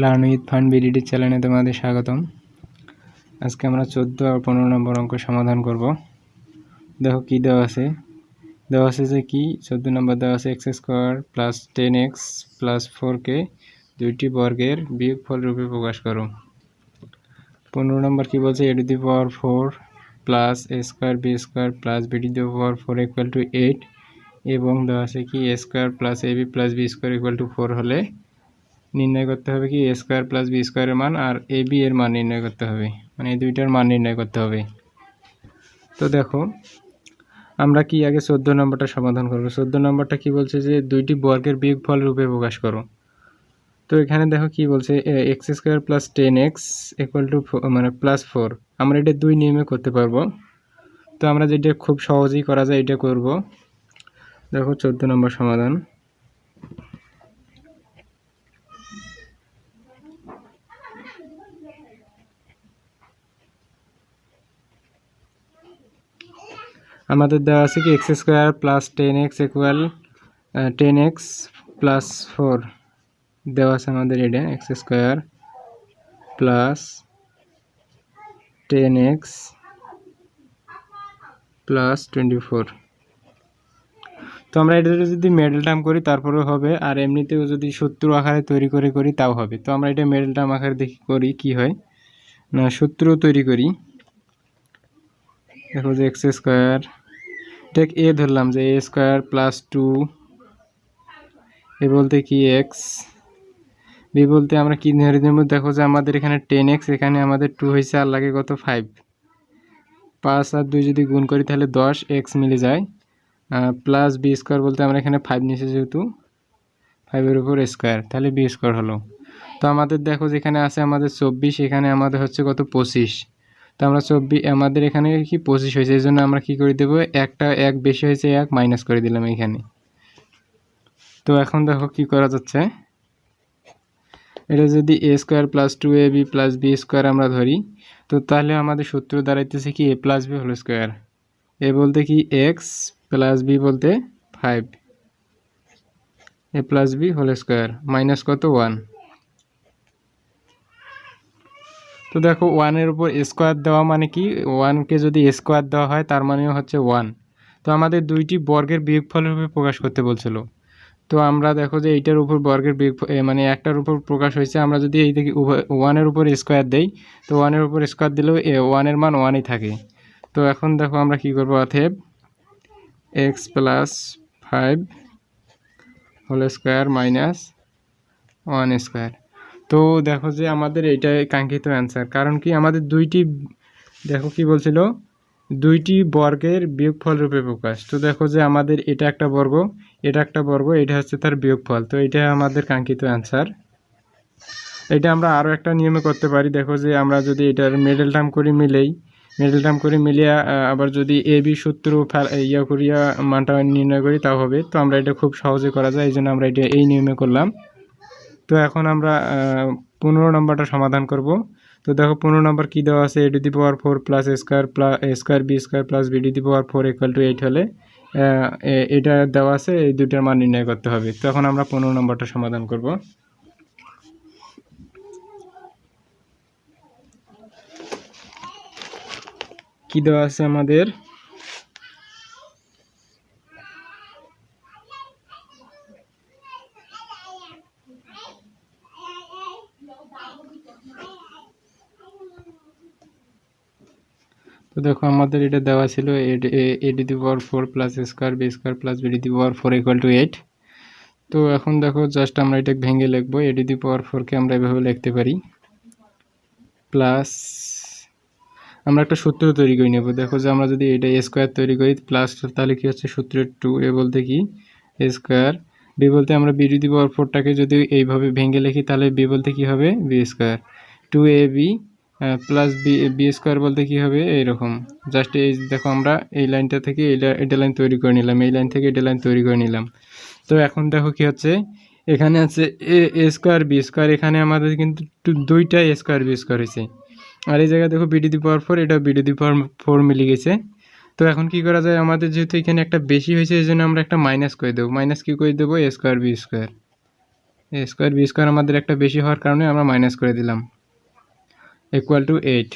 Learn with fun BDD চ্যানেলে তোমাদের স্বাগতম। আজকে আমরা 14 আর 15 নম্বর অঙ্ক সমাধান করব। দেখো কি দেওয়া আছে যে কি 14 নম্বর দেওয়া আছে x² প্লাস 10x প্লাস 4কে দুইটি বর্গের বিয়োগফল রূপে প্রকাশ করো। 15 নম্বর কি বলছে a to the power 4 plus a² b² plus b to the power 4 equal to 8 এবং দেওয়া আছে কি a² plus ab plus b² equal to 4 হলে নির্ণয় করতে হবে কি a² প্লাস b² এর মান আর ab এর মান নির্ণয় করতে হবে, মানে এই দুইটার মান নির্ণয় করতে হবে। তো দেখো আমরা কি আগে 14 নম্বরটা সমাধান করব। 14 নম্বরটা কি বলছে যে দুইটি বর্গের বিয়োগফল রূপে প্রকাশ করো। তো এখানে দেখো কি বলছে x² plus 10x equal to মানে প্লাস 4। আমরা এটা দুই নিয়মে করতে পারবো। তো আমরা যেটা খুব সহজেই করা যায় এটা করব। দেখো 14 নম্বর সমাধান। আমাদের দেওয়া আছে কি x² plus 10x equal 10x plus 4 দেওয়া আছে আমাদের এটা x² প্লাস 10x প্লাস 24। তো আমরা এটা যদি মিডল টার্ম করি তারপরেও হবে, আর এমনিতেও যদি সূত্র আকারে তৈরি করি তাও হবে। তো আমরা এটা মিডল টার্ম আকারে দেখি করি কি হয় না, সূত্র তৈরি করি। দেখো যে x² এটা a ধরলাম যে a² প্লাস 2 এ বলতে কি x, b বলতে আমরা কি ধরে নেব। দেখো যে আমাদের এখানে 10x, এখানে আমাদের 2 হয়েছে আর লাগে কত 5। 5 আর 2 যদি গুণ করি তাহলে 10x মিলে যায়। প্লাস b² বলতে আমরা এখানে 5 নিয়েছি যেহেতু 5 এর উপর স্কোয়ার, তাহলে b² হলো। তো আমাদের দেখো যেখানে আছে আমাদের 24, এখানে আমাদের হচ্ছে কত 25। তো আমরা 24 আমাদের এখানে কি 25 হয়েছে, এই জন্য আমরা কি করে দেবো, একটা 1 বেশি হয়েছে 1 মাইনাস করে দিলাম এখানে। তো এখন দেখো কি করা যাচ্ছে, এটা যদি a² plus 2ab plus b² আমরা ধরি, তো তাহলে আমাদের সূত্র দাঁড়াইতেছে কি a plus b whole square. a বলতে কি x প্লাস b বলতে 5, a plus b whole square minus কত 1। তো দেখো 1 এর উপর স্কোয়ার দেওয়া মানে কি 1কে যদি স্কোয়ার দেওয়া হয় তার মানেও হচ্ছে 1। তো আমাদের দুইটি বর্গের বিয়োগফল রূপে প্রকাশ করতে বলছিল। তো আমরা দেখো যে এইটার উপর বর্গের বিয়োগফল মানে একটার উপর প্রকাশ হয়েছে, আমরা যদি এই থেকে 1 এর উপর স্কোয়ার দেই তো 1 এর উপর স্কোয়ার দিলেও 1 এর মান 1ই থাকে। তো এখন দেখো আমরা কি করব, অতএব x plus 5 whole square minus 1 square. তো দেখো যে আমাদের এইটাই কাঙ্ক্ষিত অ্যান্সার, কারণ কি আমাদের দুইটি দেখো কি বলছিল দুইটি বর্গের বিয়োগফল রূপে প্রকাশ। তো দেখো যে আমাদের এটা একটা বর্গ, এটা একটা বর্গ, এটা হচ্ছে তার বিয়োগফল। তো এটা আমাদের কাঙ্ক্ষিত অ্যান্সার। এটা আমরা আরও একটা নিয়মে করতে পারি। দেখো যে আমরা যদি এটার মিডল টার্ম করে মিলিয়ে আবার যদি এ বি সূত্র ইয়া করিয়া মানটা নির্ণয় করি তাও হবে। তো আমরা এটা খুব সহজে করা যায়, এই জন্য আমরা এটা এই নিয়মে করলাম। তো এখন আমরা 15 নম্বরটা সমাধান করব। তো দেখো 15 নম্বর কী দেওয়া আছে, a to the power 4 plus a² b² plus b to the power 4 equal to 8 হলে এটা দেওয়া আছে, এই দুইটার মান নির্ণয় করতে হবে। তো এখন আমরা 15 নম্বরটা সমাধান করব। কি দেওয়া আছে আমাদের, তো দেখো আমাদের এটা দেওয়া ছিল a to the power 4 plus a² b² plus b to the power 4 equal to 8। তো এখন দেখো জাস্ট আমরা এটা ভেঙে লিখবো, a টু দি পাওয়ার 4কে আমরা এভাবে লিখতে পারি প্লাস আমরা একটা সূত্র তৈরি করে নেব। দেখো যে আমরা যদি এটা স্কোয়ার তৈরি করি প্লাস, তাহলে কি হচ্ছে সূত্রের 2, এ বলতে কি স্কোয়ার, বি বলতে আমরা বি টু দি পাওয়ার 4টাকে যদি এইভাবে ভেঙে লিখি তাহলে বি বলতে কি হবে b² 2ab প্লাস b² বলতে কি হবে এইরকম। জাস্ট এই দেখো আমরা এই লাইনটা থেকে এটা লাইন তৈরি করে নিলাম, এই লাইন থেকে এটা লাইন তৈরি করে নিলাম। তো এখন দেখো কি হচ্ছে, এখানে আছে a² b², এখানে আমাদের কিন্তু দুইটা a² b² হয়েছে, আর এই জায়গায় দেখো বি টু দি পাওয়ার 4, এটা বি টু দি পাওয়ার 4 মিলে গেছে। তো এখন কি করা যায়, আমাদের যেহেতু এখানে একটা বেশি হয়েছে এই জন্য আমরা একটা মাইনাস করে দেবো। মাইনাস কি করে দেবো, a² b²। এ স্কোয়ার বি স্কোয়ার আমাদের একটা বেশি হওয়ার কারণে আমরা মাইনাস করে দিলাম, ইকুয়াল টু 8।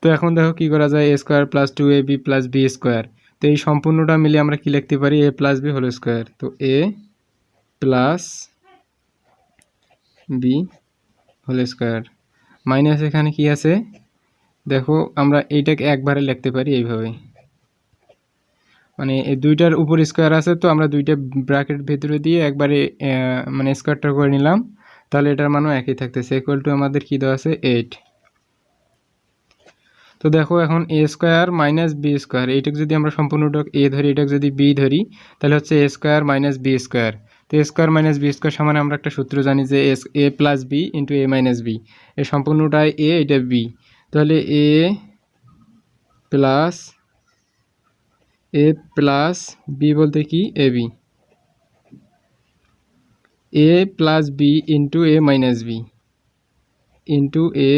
তো এখন দেখো কি করা যায়, A square plus 2ab plus B square. তো এই সম্পূর্ণটা মিলে আমরা কি লিখতে পারি, A plus B whole square. তো A plus B whole square minus এখানে কি আছে দেখো, আমরা এইটাকে একবারে লিখতে পারি এইভাবে, মানে এই দুইটার উপর স্কোয়ার আছে, তো আমরা দুইটা ব্র্যাকেট ভেতরে দিয়ে একবারে মানে স্কোয়ারটা করে নিলাম, তাহলে এটার মানও একই থাকতেছে, ইকুয়াল টু আমাদের কি দেওয়া আছে 8। তো দেখো এখন এ স্কোয়ার মাইনাস বি স্কোয়ার, এইটাকে যদি আমরা সম্পূর্ণটা এ ধরি, এটাকে যদি বি ধরি, তাহলে হচ্ছে এ স্কোয়ার মাইনাস বি স্কোয়ার। তো A square minus B square সমান আমরা একটা সূত্র জানি যে এ প্লাস বি ইন্টু এ মাইনাস বি, এই সম্পূর্ণটাই এ, এটা বি, তাহলে এ প্লাস বি বলতে কি A B, A plus B into A minus B into এ,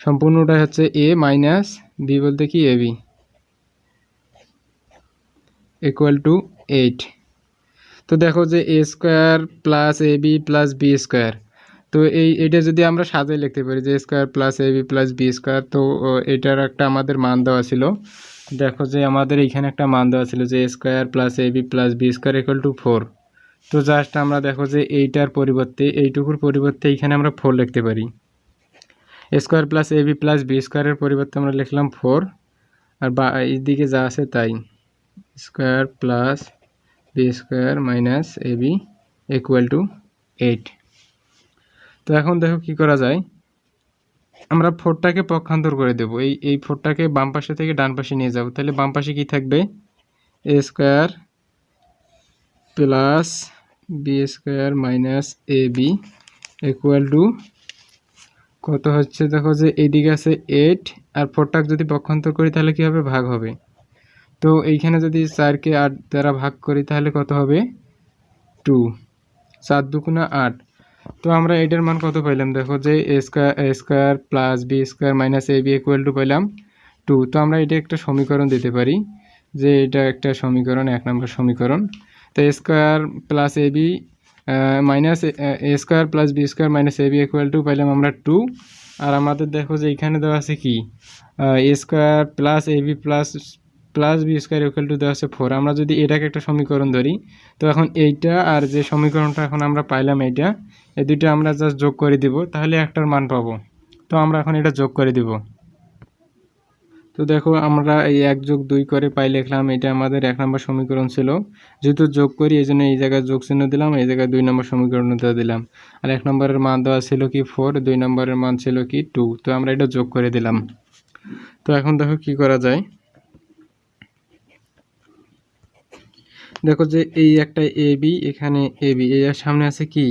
সম্পূর্ণটাই হচ্ছে এ মাইনাস বি বলতে কি এ বি, ইকুয়াল টু 8। তো দেখো যে A square plus A B plus B square, তো এইটা যদি আমরা সাজাই লিখতে পারি যে square plus A B plus B square, তো এটার একটা আমাদের মান দেওয়া ছিল, দেখো যে আমাদের এইখানে একটা মান দেওয়া ছিল যে square plus A B plus B square equal to 4। তো জাস্ট আমরা দেখো যে এইটার পরিবর্তে, এইটুকুর পরিবর্তে এইখানে আমরা 4 লিখতে পারি, square plus A B plus B স্কোয়ারের পরিবর্তে আমরা লিখলাম 4, আর বা এইদিকে যা আছে তাই, square plus B square minus A B equal to 8। তো এখন দেখো কি করা যায়, আমরা 4টাকে পক্ষান্তর করে দেব, এই 4টাকে বাম পাশে থেকে ডান পাশে নিয়ে যাব, তাহলে বাম পাশে কি থাকবে, A square plus B square minus A B equal to কত হচ্ছে, দেখো যে এইদিকে আছে 8, আর 4টাকে যদি পক্ষান্তর করি তাহলে কি হবে, ভাগ হবে। তো এইখানে যদি 4কে 8 দ্বারা ভাগ করি তাহলে কত হবে, 2, 4 দুগুণা 8। তো আমরা এটার মান কত পাইলাম, দেখো যে A square plus B square minus A B equal to পাইলাম 2। তো আমরা এটা একটা সমীকরণ দিতে পারি, যে এটা একটা সমীকরণ, 1 নম্বর সমীকরণ। তো A square plus A B minus A square plus B square minus A B equal to পাইলাম আমরা 2, আর আমাদের দেখো যে এইখানে দেওয়া আছে কি, A square plus A B plus B square equal to দেওয়া আছে 4। আমরা যদি এটাকে একটা সমীকরণ ধরি, তো এখন এইটা আর যে সমীকরণটা এখন আমরা পাইলাম এইটা, এই দুইটা আমরা জাস্ট যোগ করে দিব, তাহলে একটার মান পাবো। তো আমরা এখন এটা যোগ করে দিব। তো দেখো আমরা এই 1 যোগ 2 করে পাই লিখলাম, এটা আমাদের 1 নম্বর সমীকরণ ছিল, যেহেতু যোগ করি এই জন্য এই জায়গায় যোগ চিহ্ন দিলাম, এই জায়গায় 2 নম্বর সমীকরণটা দিলাম। আর 1 নম্বরের মান দেওয়া ছিল কি 4, 2 নম্বরের মান ছিল কি 2, তো আমরা এটা যোগ করে দিলাম। তো এখন দেখো কি করা যায়, দেখো যে এই একটা এ বি, এখানে এ বি, এর সামনে আছে কি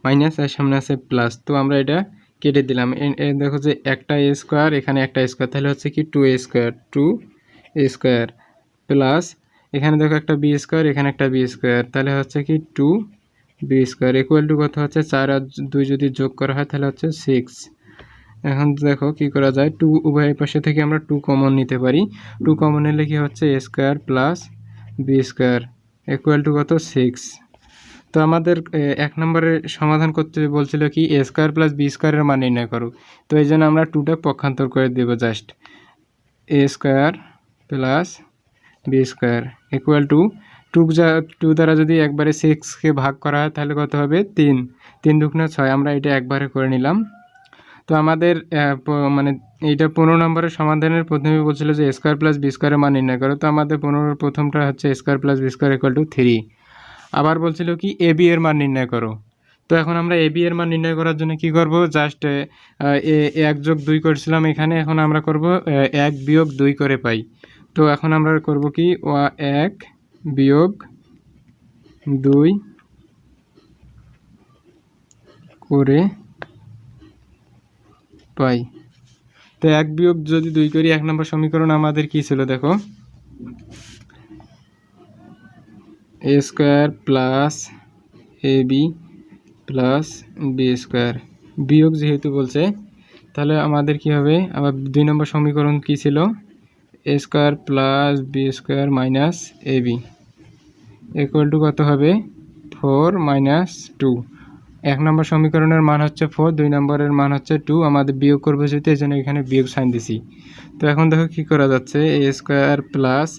মাইনাস, এর সামনে আছে প্লাস, তো আমরা এটা কেটে দিলাম। দেখো যে একটা এ স্কোয়ার, এখানে একটা স্কোয়ার, তাহলে হচ্ছে কি 2a স্কোয়ার প্লাস এখানে দেখো একটা বি স্কোয়ার, এখানে একটা বি স্কোয়ার, তাহলে হচ্ছে কি 2b স্কোয়ার ইকুয়াল টু কত হচ্ছে 4 আর 2 যদি যোগ করা হয় তাহলে হচ্ছে 6। এখন দেখো কি করা যায়, 2 উভয় পাশে থেকে আমরা 2 কমন নিতে পারি, 2 কমন নিলে কি হচ্ছে a square plus B square equal to কত 6। তো আমাদের 1 নম্বরে সমাধান করতে বলছিল কি এ স্কোয়ার প্লাস বি স্কোয়ারের মান নির্ণয় করো, তো এই জন্য আমরা 2টা পক্ষান্তর করে দেব, just A square plus B square equal to 2 দ্বারা যদি একবারে 6কে ভাগ করা হয় তাহলে কত হবে 3, 3 দুগুণে 6, আমরা এটা একবারে করে নিলাম। তো আমাদের মানে এইটা 15 নম্বরের সমাধানের প্রথমে বলছিল যে স্কোয়ার প্লাস বি স্কোয়ারের মান নির্ণয় করো, তো আমাদের 15 প্রথমটা হচ্ছে square plus B square equal to 3। আবার বলছিল কি এ বি এর মান নির্ণয় করো, তো এখন আমরা এ বি এর মান নির্ণয় করার জন্য কি করব, জাস্ট 1 যোগ 2 করছিলাম এখানে, এখন আমরা করব 1 বিয়োগ 2 করে পাই। তো এখন আমরা করব কি 1 বিয়োগ 2 করে পাই। তো 1 বিয়োগ যদি 2 করি, 1 নম্বর সমীকরণ আমাদের কি ছিল, দেখো এ square plus A B plus B square, বিয়োগ যেহেতু বলছে তাহলে আমাদের কি হবে, আবার 2 নম্বর সমীকরণ কি ছিল, A square plus B square minus A B equal to কত হবে 4 মাইনাস 2। 1 নম্বর সমীকরণের মান হচ্ছে 4, 2 নম্বরের মান হচ্ছে 2, আমাদের বিয়োগ করবো যেহেতু এই জন্য এখানে বিয়োগ সাইন দিছি। তো এখন দেখো কি করা যাচ্ছে, এ square plus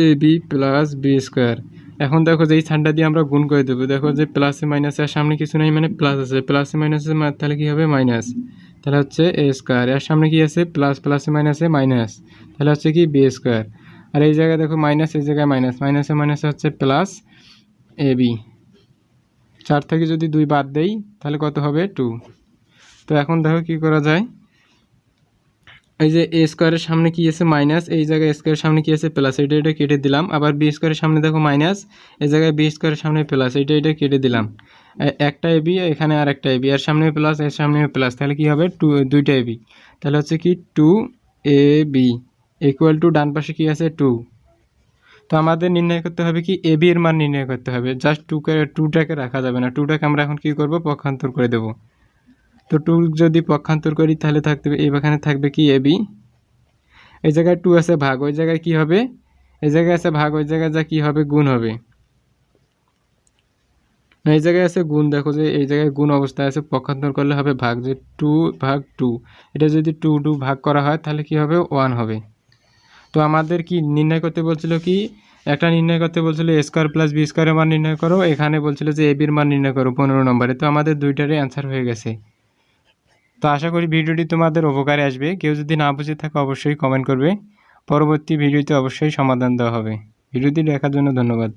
A B plus B square. এখন দেখো যে এই সাইনটা দিয়ে আমরা গুণ করে দেবো, দেখো যে প্লাসে মাইনাসের সামনে কিছু নেই মানে প্লাস আছে, প্লাসে মাইনাসে তাহলে কী হবে মাইনাস, তাহলে হচ্ছে এ স্কোয়ার, এর সামনে কি আছে প্লাস, প্লাসে মাইনাসে মাইনাস, তাহলে হচ্ছে কি বি স্কোয়ার। আর এই জায়গায় দেখো মাইনাস, এই জায়গায় মাইনাস, মাইনাসে মাইনাসে হচ্ছে প্লাস এ বি। 4 থেকে যদি 2 বাদ দেই তাহলে কত হবে 2। তো এখন দেখো কি করা যায়, এই যে এ স্কোয়ারের সামনে কি আছে মাইনাস, এই জায়গায় স্কোয়ারের সামনে কি আছে প্লাস, এটা কেটে দিলাম। আবার বি স্কোয়ারের সামনে দেখো মাইনাস, এই জায়গায় বি স্কোয়ারের সামনে প্লাস, এটা কেটে দিলাম। একটা এবি এখানে আর একটা এবি, এর সামনে প্লাস এর সামনে প্লাস, তাহলে কি হবে 2, দুইটা এবি, তাহলে হচ্ছে কি 2 এ বি ইকুয়াল টু ডান পাশে কি আছে 2। তো আমাদের নির্ণয় করতে হবে কি এ বি এর মান নির্ণয় করতে হবে, জাস্ট টুটাকে রাখা যাবে না, টুটাকে আমরা এখন কি করব পক্ষান্তর করে দেব। তো 2 যদি পক্ষান্তর করি তাহলে থাকবে এখানে থাকবে কি এ বি, এই জায়গায় 2 আছে ভাগ, ওই জায়গায় কি হবে, এই জায়গায় আছে ভাগ, ওই জায়গায় যা কি হবে গুণ হবে, এই জায়গায় আছে গুণ, দেখো যে এই জায়গায় গুণ অবস্থায় আছে, পক্ষান্তর করলে হবে ভাগ, যে 2 ভাগ 2, এটা যদি 2 ভাগ করা হয় তাহলে কি হবে 1 হবে। তো আমাদের কি নির্ণয় করতে বলছিল, কি একটা নির্ণয় করতে বলছিল এ স্কোয়ার প্লাস বি স্কোয়ারের মান নির্ণয় করো, এখানে বলছিল যে এ বির মান নির্ণয় করো 15 নম্বরে। তো আমাদের দুইটারই অ্যান্সার হয়ে গেছে। তো আশা করি ভিডিওটি তোমাদের উপকারে আসবে, কেউ যদি না বুঝে থাকে অবশ্যই কমেন্ট করবে, পরবর্তী ভিডিওতে অবশ্যই সমাধান দেওয়া হবে। ভিডিওটি দেখার জন্য ধন্যবাদ।